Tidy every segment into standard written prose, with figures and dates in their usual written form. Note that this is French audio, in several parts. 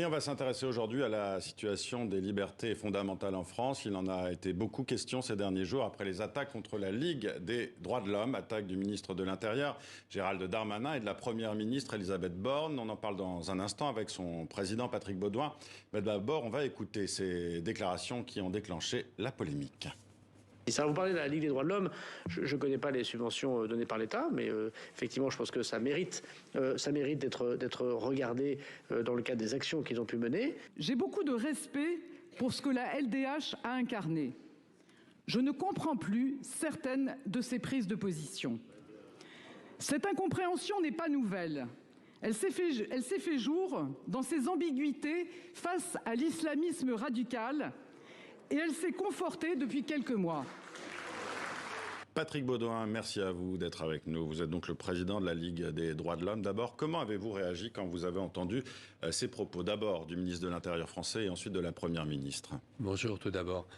Et on va s'intéresser aujourd'hui à la situation des libertés fondamentales en France. Il en a été beaucoup question ces derniers jours après les attaques contre la Ligue des droits de l'homme, attaques du ministre de l'Intérieur Gérald Darmanin et de la Première ministre Elisabeth Borne. On en parle dans un instant avec son président Patrick Beaudouin. Mais d'abord, on va écouter ces déclarations qui ont déclenché la polémique. Ça, vous parlez de la Ligue des droits de l'homme, je ne connais pas les subventions données par l'État, mais effectivement, je pense que ça mérite d'être regardé dans le cadre des actions qu'ils ont pu mener. J'ai beaucoup de respect pour ce que la LDH a incarné. Je ne comprends plus certaines de ses prises de position. Cette incompréhension n'est pas nouvelle. Elle s'est fait jour dans ses ambiguïtés face à l'islamisme radical et elle s'est confortée depuis quelques mois. Patrick Beaudouin, merci à vous d'être avec nous. Vous êtes donc le président de la Ligue des droits de l'homme. D'abord, comment avez-vous réagi quand vous avez entendu ces propos, d'abord du ministre de l'Intérieur français et ensuite de la Première ministre? Bonjour tout d'abord.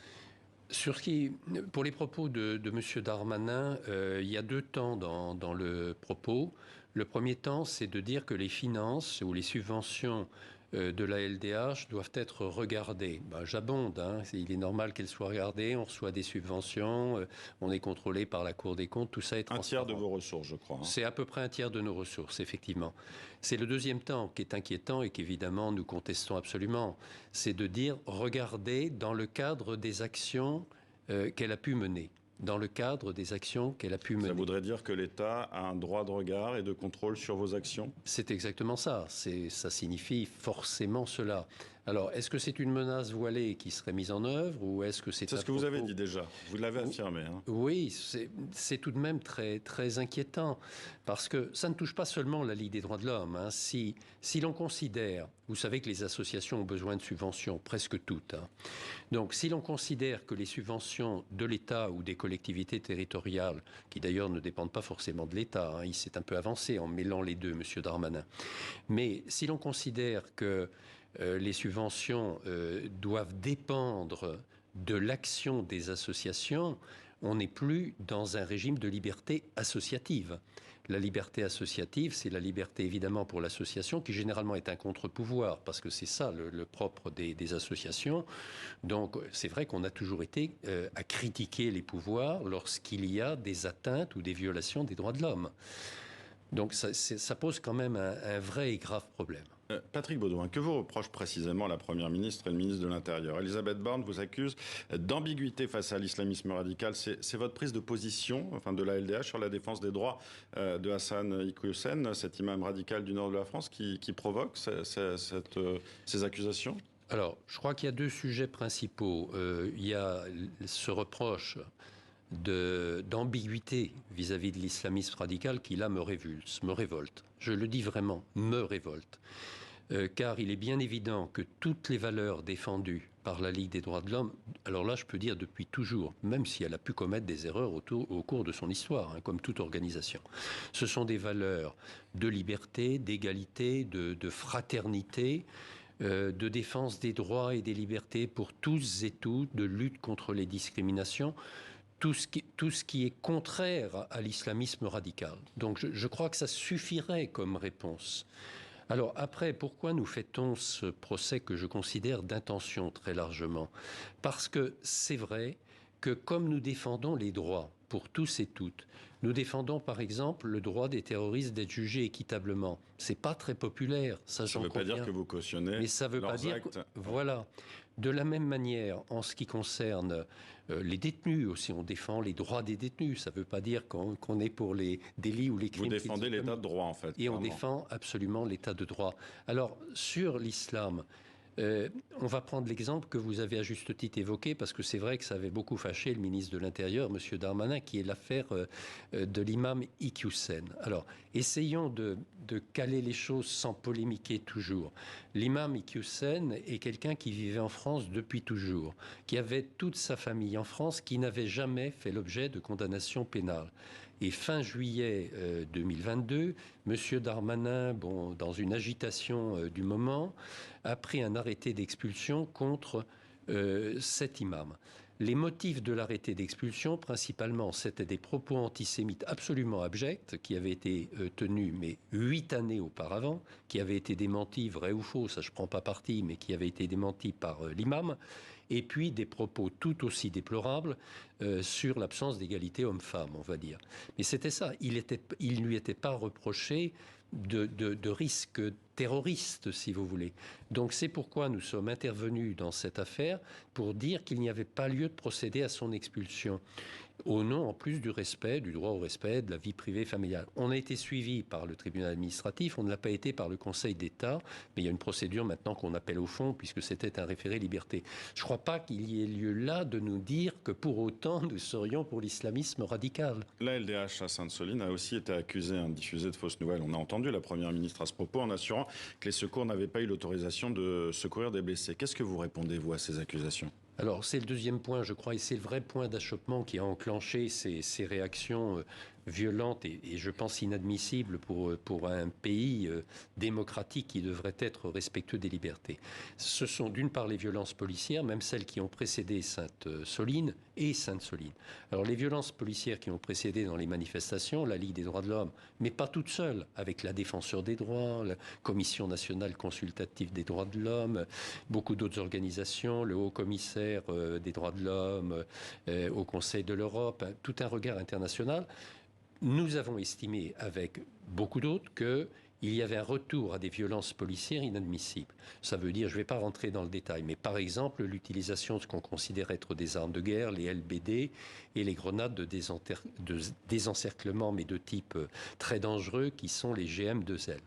Pour les propos de M. Darmanin, il y a deux temps dans le propos. Le premier temps, c'est de dire que les finances ou les subventions de la LDH doivent être regardées. J'abonde, il est normal qu'elles soient regardées, on reçoit des subventions, on est contrôlé par la Cour des comptes, tout ça est transparent. Un tiers de vos ressources, je crois. C'est à peu près un tiers de nos ressources, effectivement. C'est le deuxième temps qui est inquiétant et qu'évidemment nous contestons absolument. C'est de dire, regardez dans le cadre des actions qu'elle a pu mener. Dans le cadre des actions qu'elle a pu mener. Ça voudrait dire que l'État a un droit de regard et de contrôle sur vos actions? C'est exactement ça. Ça signifie forcément cela. Alors, est-ce que c'est une menace voilée qui serait mise en œuvre ou est-ce que c'est... C'est ce que vous avez dit déjà. Vous l'avez affirmé. Oui, c'est tout de même très, très inquiétant parce que ça ne touche pas seulement la Ligue des droits de l'homme. Si l'on considère, vous savez que les associations ont besoin de subventions, presque toutes. Donc, si l'on considère que les subventions de l'État ou des collectivités territoriales, qui d'ailleurs ne dépendent pas forcément de l'État, il s'est un peu avancé en mêlant les deux, M. Darmanin. Mais si l'on considère que les subventions doivent dépendre de l'action des associations, on n'est plus dans un régime de liberté associative. La liberté associative, c'est la liberté évidemment pour l'association, qui généralement est un contre-pouvoir, parce que c'est ça le propre des associations. Donc c'est vrai qu'on a toujours été à critiquer les pouvoirs lorsqu'il y a des atteintes ou des violations des droits de l'homme. Donc ça pose quand même un vrai et grave problème. Patrick Beaudouin, que vous reproche précisément la Première ministre et le ministre de l'Intérieur? Elisabeth Borne vous accuse d'ambiguïté face à l'islamisme radical. C'est votre prise de position de la LDH sur la défense des droits de Hassan Iquioussen, cet imam radical du nord de la France, qui provoque ces accusations? Alors, je crois qu'il y a deux sujets principaux. Il y a ce reproche d'ambiguïté vis-à-vis de l'islamisme radical qui, là, me révolte. Je le dis vraiment, me révolte. Car il est bien évident que toutes les valeurs défendues par la Ligue des droits de l'homme, alors là, je peux dire depuis toujours, même si elle a pu commettre des erreurs au cours de son histoire, comme toute organisation, ce sont des valeurs de liberté, d'égalité, de fraternité, de défense des droits et des libertés pour tous et toutes, de lutte contre les discriminations, tout ce qui est contraire à l'islamisme radical. Donc je crois que ça suffirait comme réponse. Alors après, pourquoi nous fait-on ce procès que je considère d'intention très largement? Parce que c'est vrai que comme nous défendons les droits pour tous et toutes, nous défendons par exemple le droit des terroristes d'être jugés équitablement. C'est pas très populaire, ça j'en conviens. Ça ne veut pas dire que vous cautionnez. Mais ça veut pas dire voilà. De la même manière, en ce qui concerne les détenus aussi, on défend les droits des détenus. Ça ne veut pas dire qu'on est pour les délits ou les crimes. Vous défendez l'état de droit, en fait. Et on défend absolument l'état de droit. Alors, sur l'islam, on va prendre l'exemple que vous avez à juste titre évoqué, parce que c'est vrai que ça avait beaucoup fâché le ministre de l'Intérieur, M. Darmanin, qui est l'affaire de l'imam Iquioussen. Alors, essayons de caler les choses sans polémiquer toujours. L'imam Iquioussen est quelqu'un qui vivait en France depuis toujours, qui avait toute sa famille en France, qui n'avait jamais fait l'objet de condamnation pénale. Et fin juillet 2022, M. Darmanin, dans une agitation du moment, a pris un arrêté d'expulsion contre cet imam. Les motifs de l'arrêté d'expulsion, principalement, c'était des propos antisémites absolument abjects qui avaient été tenus, mais 8 années auparavant, qui avaient été démentis, vrai ou faux, ça je ne prends pas parti, mais qui avaient été démentis par l'imam, et puis des propos tout aussi déplorables sur l'absence d'égalité homme-femme, on va dire. Mais c'était ça, il ne lui était pas reproché de risque terroriste, si vous voulez. Donc c'est pourquoi nous sommes intervenus dans cette affaire pour dire qu'il n'y avait pas lieu de procéder à son expulsion, au nom en plus du respect, du droit au respect de la vie privée familiale. On a été suivi par le tribunal administratif, on ne l'a pas été par le Conseil d'État, mais il y a une procédure maintenant qu'on appelle au fond, puisque c'était un référé liberté. Je ne crois pas qu'il y ait lieu là de nous dire que pour autant nous serions pour l'islamisme radical. La LDH à Sainte-Soline a aussi été accusée de diffuser de fausses nouvelles. On a entendu la Première ministre à ce propos en assurant que les secours n'avaient pas eu l'autorisation de secourir des blessés. Qu'est-ce que vous répondez, vous, à ces accusations ? Alors, c'est le deuxième point, je crois, et c'est le vrai point d'achoppement qui a enclenché ces réactions violentes et je pense inadmissibles pour un pays démocratique qui devrait être respectueux des libertés. Ce sont d'une part les violences policières, même celles qui ont précédé Sainte-Soline et Sainte-Soline. Alors, les violences policières qui ont précédé dans les manifestations, la Ligue des droits de l'homme, mais pas toute seule, avec la Défenseur des droits, la Commission nationale consultative des droits de l'homme, beaucoup d'autres organisations, le Haut-Commissaire des droits de l'homme, au Conseil de l'Europe, tout un regard international. Nous avons estimé, avec beaucoup d'autres, qu'il y avait un retour à des violences policières inadmissibles. Ça veut dire, je ne vais pas rentrer dans le détail, mais par exemple, l'utilisation de ce qu'on considère être des armes de guerre, les LBD et les grenades de désencerclement, mais de type très dangereux, qui sont les GM2L.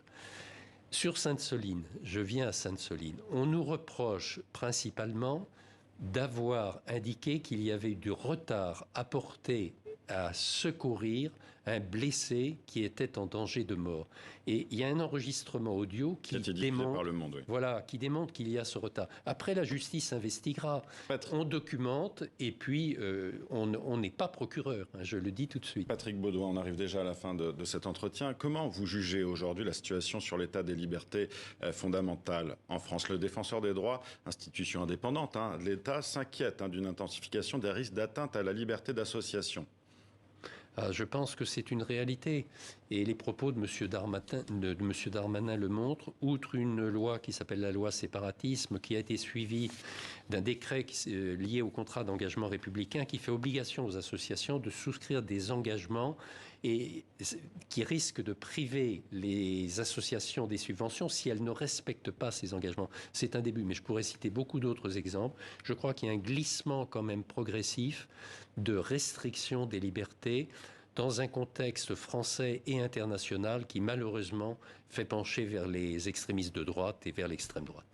Sur Sainte-Soline, je viens à Sainte-Soline, on nous reproche principalement d'avoir indiqué qu'il y avait eu du retard apporté à secourir un blessé qui était en danger de mort. Et il y a un enregistrement audio qui démontre, par le Monde, oui. voilà, qui démontre qu'il y a ce retard. Après, la justice investiguera. On documente et puis on n'est pas procureur, hein, je le dis tout de suite. Patrick Beaudoin, on arrive déjà à la fin de cet entretien. Comment vous jugez aujourd'hui la situation sur l'état des libertés fondamentales en France ? Le Défenseur des droits, institution indépendante de l'État, s'inquiète d'une intensification des risques d'atteinte à la liberté d'association. Je pense que c'est une réalité. Et les propos de M. Darmanin le montrent. Outre une loi qui s'appelle la loi séparatisme, qui a été suivie d'un décret lié au contrat d'engagement républicain, qui fait obligation aux associations de souscrire des engagements et qui risque de priver les associations des subventions si elles ne respectent pas ces engagements. C'est un début, mais je pourrais citer beaucoup d'autres exemples. Je crois qu'il y a un glissement quand même progressif de restriction des libertés dans un contexte français et international qui malheureusement fait pencher vers les extrémistes de droite et vers l'extrême droite.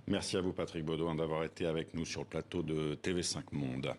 Merci à vous Patrick Beaudoin d'avoir été avec nous sur le plateau de TV5 Monde.